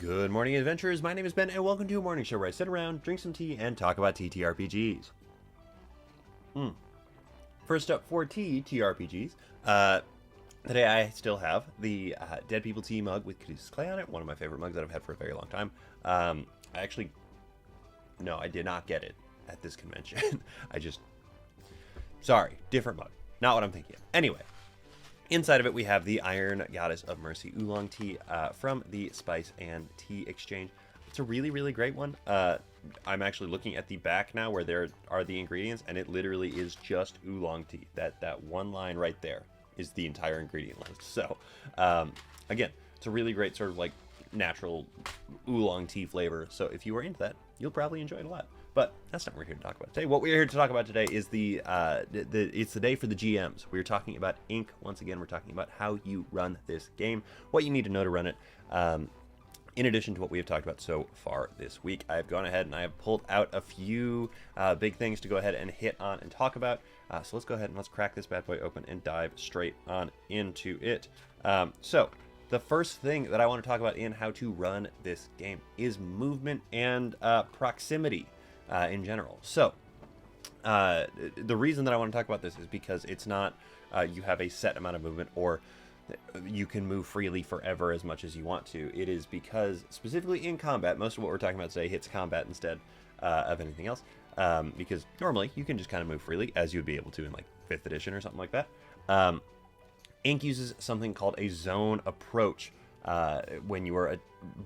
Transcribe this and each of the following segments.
Good morning, adventurers. My name is Ben, and welcome to a morning show where I sit around, drink some tea, and talk about TTRPGs. First up for TTRPGs, today I still have the Dead People Tea mug with Caduceus Clay on it, one of my favorite mugs that I've had for a very long time. I did not get it at this convention. Sorry, different mug. Not what I'm thinking of. Anyway. Inside of it, we have the Iron Goddess of Mercy Oolong Tea from the Spice and Tea Exchange. It's a really, really great one. I'm actually looking at the back now where there are the ingredients, and it literally is just oolong tea. That one line right there is the entire ingredient list. So, again, it's a really great sort of like natural oolong tea flavor. So if you are into that, you'll probably enjoy it a lot. But that's not what we're here to talk about today. What we're here to talk about today is it's the day for the GMs. We're talking about Ink. Once again, we're talking about how you run this game, what you need to know to run it. In addition to what we have talked about so far this week, I have gone ahead and I have pulled out a few big things to go ahead and hit on and talk about. So let's go ahead and let's crack this bad boy open and dive straight on into it. So the first thing that I want to talk about in how to run this game is movement and proximity. In general. So, the reason that I want to talk about this is because it's not you have a set amount of movement or you can move freely forever as much as you want to. It is because, specifically in combat, most of what we're talking about today hits combat instead of anything else. Because normally you can just kind of move freely as you would be able to in like 5th edition or something like that. Ink uses something called a zone approach when you are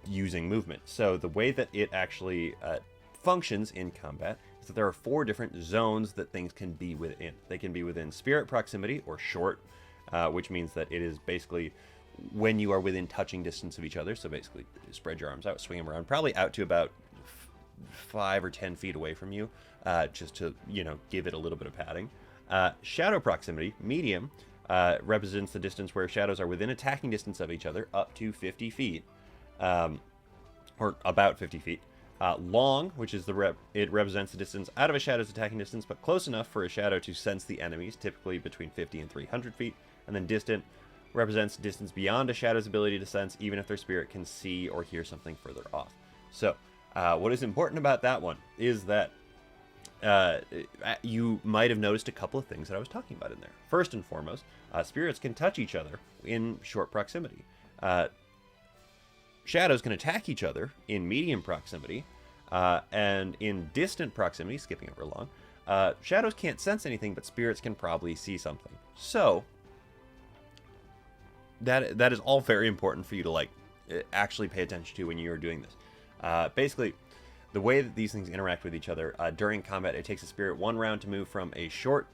using movement. So the way that it actually functions in combat is that there are 4 different zones that things can be within. They can be within spirit proximity or short, which means that it is basically when you are within touching distance of each other. So basically spread your arms out, swing them around, probably out to about 5 or 10 feet away from you, just to, give it a little bit of padding. Shadow proximity, medium, represents the distance where shadows are within attacking distance of each other, up to 50 feet, or about 50 feet. Long, which is it represents the distance out of a shadow's attacking distance, but close enough for a shadow to sense the enemies, typically between 50 and 300 feet. And then distant represents distance beyond a shadow's ability to sense, even if their spirit can see or hear something further off. So, what is important about that one is that you might have noticed a couple of things that I was talking about in there. First and foremost, spirits can touch each other in short proximity. Shadows can attack each other in medium proximity, and in distant proximity, skipping over long, shadows can't sense anything, but spirits can probably see something. So, that is all very important for you to actually pay attention to when you are doing this. Basically, the way that these things interact with each other, during combat, it takes a spirit 1 round to move from a short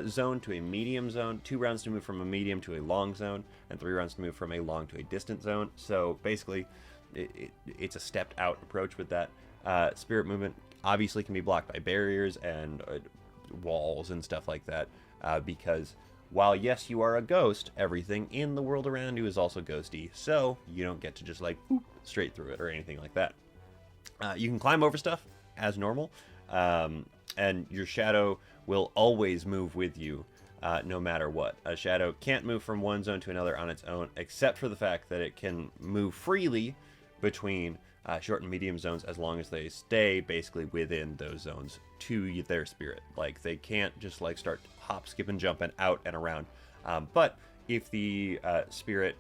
zone to a medium zone, 2 rounds to move from a medium to a long zone, and 3 rounds to move from a long to a distant zone. So basically, it's a stepped out approach with that. Spirit movement obviously can be blocked by barriers and walls and stuff like that, because while yes, you are a ghost, everything in the world around you is also ghosty, so you don't get to just boop, straight through it or anything like that. You can climb over stuff as normal, and your shadow will always move with you, no matter what. A shadow can't move from one zone to another on its own, except for the fact that it can move freely between short and medium zones as long as they stay basically within those zones to their spirit. They can't just start hop, skip, and jumping out and around. But if the spirit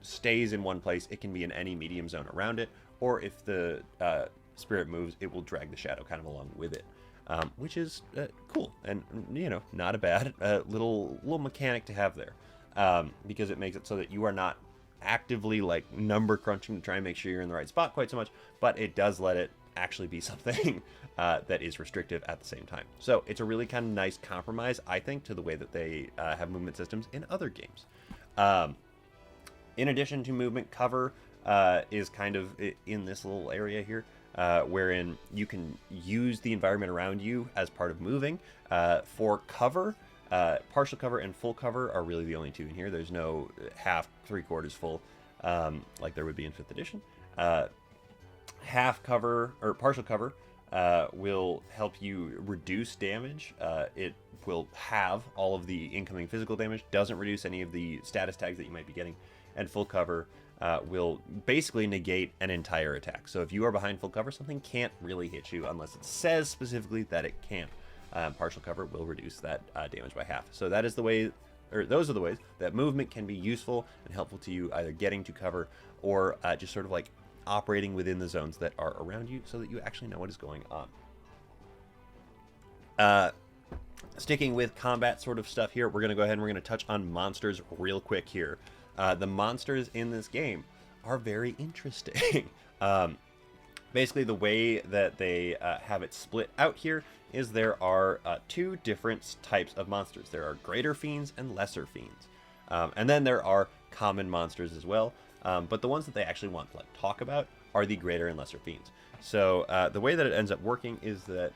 stays in one place, it can be in any medium zone around it, or if the spirit moves, it will drag the shadow kind of along with it. Which is cool and not a bad little mechanic to have there, because it makes it so that you are not actively number crunching to try and make sure you're in the right spot quite so much, but it does let it actually be something that is restrictive at the same time. So it's a really kind of nice compromise, I think, to the way that they have movement systems in other games. In addition to movement, cover is kind of in this little area here, wherein you can use the environment around you as part of moving. For cover, partial cover and full cover are really the only 2 in here. There's no half, 3/4 full, like there would be in 5th edition. Half cover, or partial cover, will help you reduce damage. It will have all of the incoming physical damage, doesn't reduce any of the status tags that you might be getting. And full cover will basically negate an entire attack. So if you are behind full cover, something can't really hit you unless it says specifically that it can. Partial cover will reduce that damage by half. So that is the way, or those are the ways that movement can be useful and helpful to you, either getting to cover or just sort of like operating within the zones that are around you so that you actually know what is going on. Sticking with combat sort of stuff here, we're going to go ahead and we're going to touch on monsters real quick here. The monsters in this game are very interesting. Basically, the way that they have it split out here is there are two different types of monsters. There are greater fiends and lesser fiends. And then there are common monsters as well. But the ones that they actually want to talk about are the greater and lesser fiends. So the way that it ends up working is that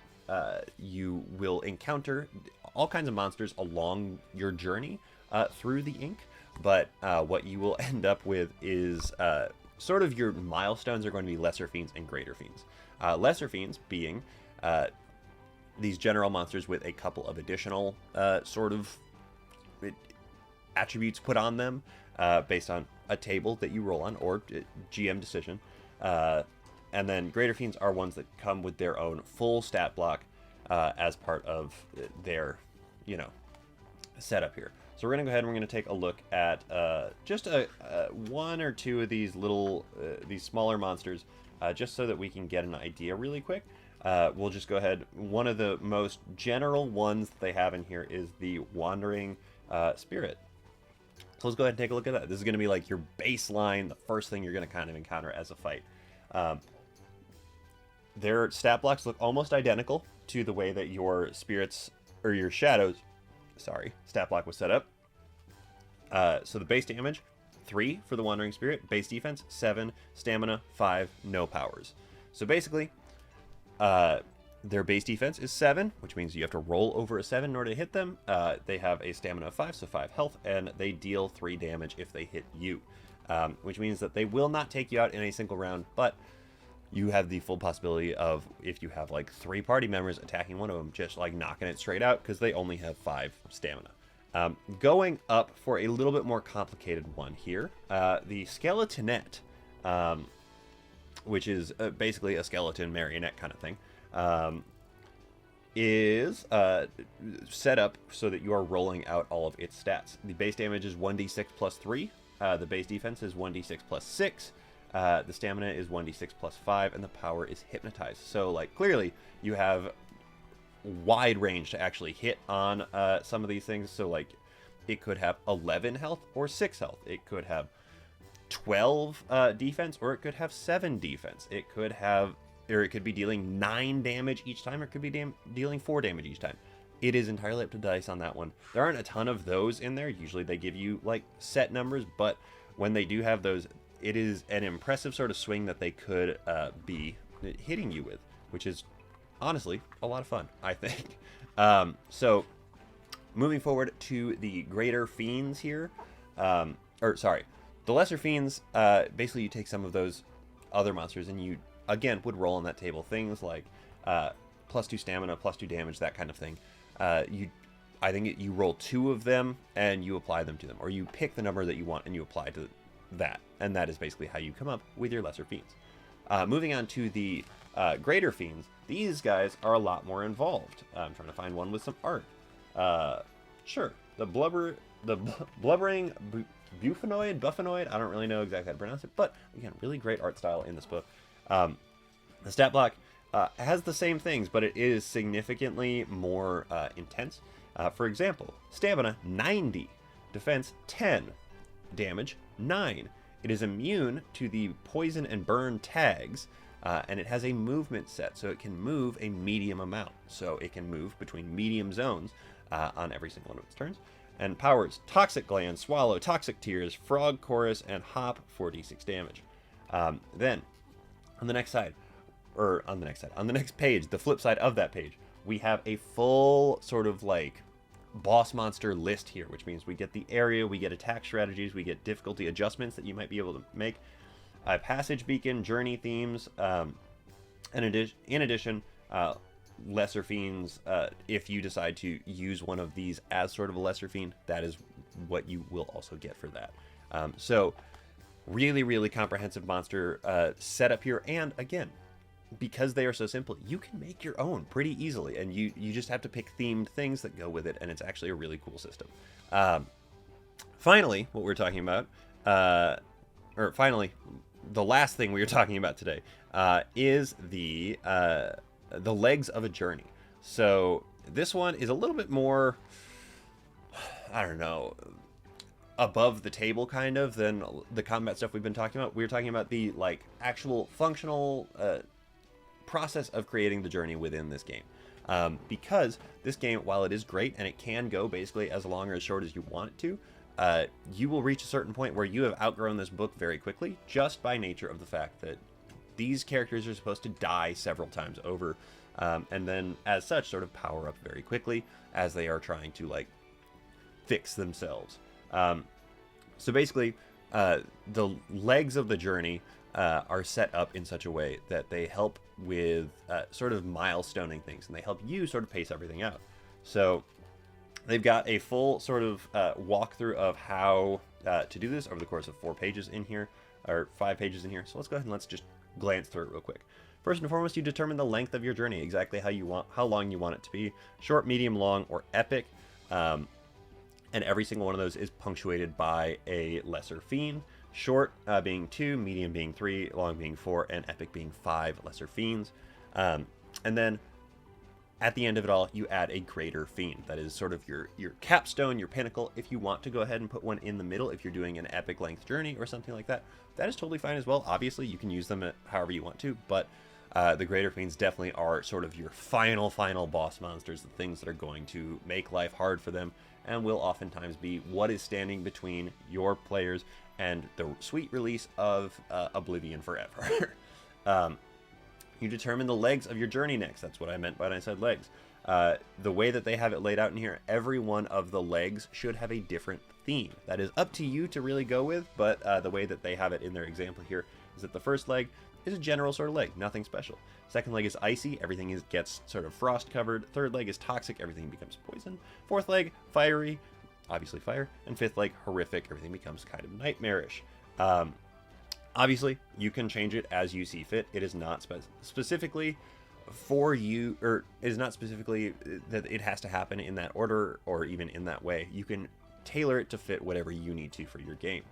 you will encounter all kinds of monsters along your journey through the ink. But what you will end up with is sort of your milestones are going to be lesser fiends and greater fiends. Lesser fiends being these general monsters with a couple of additional sort of attributes put on them based on a table that you roll on or GM decision. And then greater fiends are ones that come with their own full stat block as part of their, setup here. So we're going to go ahead and we're going to take a look at just one or two of these little, these smaller monsters, just so that we can get an idea really quick. We'll just go ahead. One of the most general ones that they have in here is the Wandering Spirit. So let's go ahead and take a look at that. This is going to be like your baseline, the first thing you're going to kind of encounter as a fight. Their stat blocks look almost identical to the way that your spirits, or your shadows, stat block was set up. So the base damage, 3 for the Wandering Spirit. Base defense, 7. Stamina, 5. No powers. So basically, their base defense is 7, which means you have to roll over a 7 in order to hit them. They have a stamina of 5, so 5 health, and they deal 3 damage if they hit you. Which means that they will not take you out in a single round, but you have the full possibility of, if you have like 3 party members attacking one of them, just like knocking it straight out because they only have 5 stamina. Going up for a little bit more complicated one here, the Skeletonette, which is basically a skeleton marionette kind of thing, is set up so that you are rolling out all of its stats. The base damage is 1d6 plus 3. The base defense is 1d6 plus 6. The stamina is 1d6 plus 5, and the power is Hypnotize. So, like, clearly, you have wide range to actually hit on some of these things. So, like, it could have 11 health or 6 health. It could have 12 defense, or it could have 7 defense. It could have, or it could be dealing 9 damage each time, or it could be dealing 4 damage each time. It is entirely up to dice on that one. There aren't a ton of those in there. Usually they give you, like, set numbers, but when they do have those, it is an impressive sort of swing that they could be hitting you with, which is honestly a lot of fun, I think. So moving forward to the greater fiends here, the lesser fiends, basically you take some of those other monsters and you, again, would roll on that table. Things like plus 2 stamina, plus 2 damage, that kind of thing. I think you roll 2 of them and you apply them to them, or you pick the number that you want and you apply to that, and that is basically how you come up with your lesser fiends. Moving on to the greater fiends, these guys are a lot more involved. I'm trying to find one with some art. Sure, the blubbering buffanoid. I don't really know exactly how to pronounce it, but again, really great art style in this book. The stat block has the same things, but it is significantly more intense. For example, stamina 90, defense 10, damage 9. It is immune to the poison and burn tags, and it has a movement set, so it can move a medium amount. So it can move between medium zones on every single one of its turns. And powers Toxic Gland, Swallow, Toxic Tears, Frog Chorus, and Hop for d6 damage. Then, on the next page, the flip side of that page, we have a full sort of like boss monster list here, which means we get the area, we get attack strategies, we get difficulty adjustments that you might be able to make, passage beacon, journey themes, and in addition, lesser fiends. If you decide to use one of these as sort of a lesser fiend, that is what you will also get for that. So Really, really comprehensive monster setup here. And again, because they are so simple, you can make your own pretty easily. And you just have to pick themed things that go with it. And it's actually a really cool system. Finally, what we're talking about, the last thing we were talking about today is the legs of a journey. So this one is a little bit more, I don't know, above the table kind of than the combat stuff we've been talking about. We were talking about the like actual functional process of creating the journey within this game. Because this game, while it is great and it can go basically as long or as short as you want it to, you will reach a certain point where you have outgrown this book very quickly, just by nature of the fact that these characters are supposed to die several times over, and then as such sort of power up very quickly as they are trying to like fix themselves. So basically, the legs of the journey are set up in such a way that they help with sort of milestoning things, and they help you sort of pace everything out. So they've got a full sort of walkthrough of how to do this over the course of 4 pages in here, or 5 pages in here. So let's go ahead and let's just glance through it real quick. First and foremost, you determine the length of your journey, exactly how long you want it to be, short, medium, long, or epic. And every single one of those is punctuated by a lesser fiend. Short being 2, medium being 3, long being 4, and epic being 5 lesser fiends. And then at the end of it all, you add a greater fiend. That is sort of your capstone, your pinnacle. If you want to go ahead and put one in the middle, if you're doing an epic length journey or something like that, that is totally fine as well. Obviously, you can use them however you want to, but the greater fiends definitely are sort of your final boss monsters, the things that are going to make life hard for them, and will oftentimes be what is standing between your players and the sweet release of Oblivion Forever. You determine the legs of your journey next. That's what I meant when I said legs. The way that they have it laid out in here, every one of the legs should have a different theme. That is up to you to really go with, but the way that they have it in their example here is that the first leg is a general sort of leg, nothing special. Second leg is icy, everything gets sort of frost covered. Third leg is toxic, everything becomes poison. Fourth leg, fiery, obviously fire. And fifth leg, horrific, everything becomes kind of nightmarish. Obviously, you can change it as you see fit. It is not specifically for you, or it is not specifically that it has to happen in that order or even in that way. You can tailor it to fit whatever you need to for your game.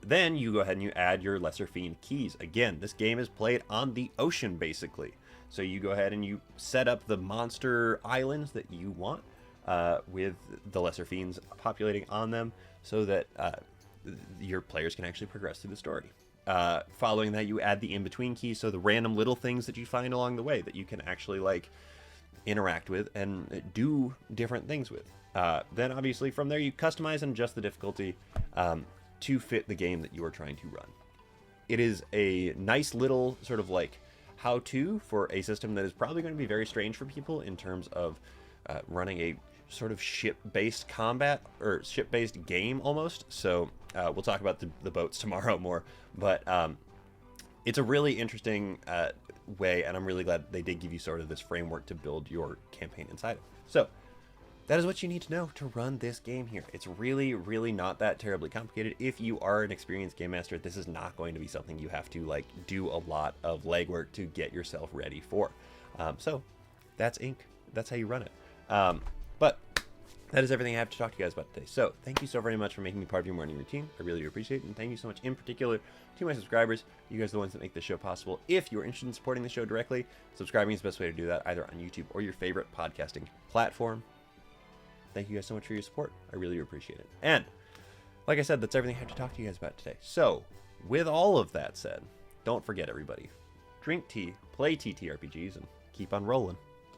Then you go ahead and you add your lesser fiend keys. Again, this game is played on the ocean basically. So you go ahead and you set up the monster islands that you want with the lesser fiends populating on them so that your players can actually progress through the story. Following that, you add the in-between keys, so the random little things that you find along the way that you can actually like interact with and do different things with. Then obviously from there you customize and adjust the difficulty to fit the game that you are trying to run. It is a nice little sort of like how-to for a system that is probably going to be very strange for people in terms of running a sort of ship-based combat or ship-based game almost. So we'll talk about the boats tomorrow more, but it's a really interesting way, and I'm really glad they did give you sort of this framework to build your campaign inside of. So that is what you need to know to run this game here. It's really, really not that terribly complicated. If you are an experienced game master, this is not going to be something you have to like do a lot of legwork to get yourself ready for. So that's Ink. That's how you run it. But that is everything I have to talk to you guys about today. So thank you so very much for making me part of your morning routine. I really do appreciate it. And thank you so much in particular to my subscribers. You guys are the ones that make this show possible. If you're interested in supporting the show directly, subscribing is the best way to do that, either on YouTube or your favorite podcasting platform. Thank you guys so much for your support. I really do appreciate it. And like I said, that's everything I have to talk to you guys about today. So with all of that said, don't forget everybody, drink tea, play TTRPGs, and keep on rolling.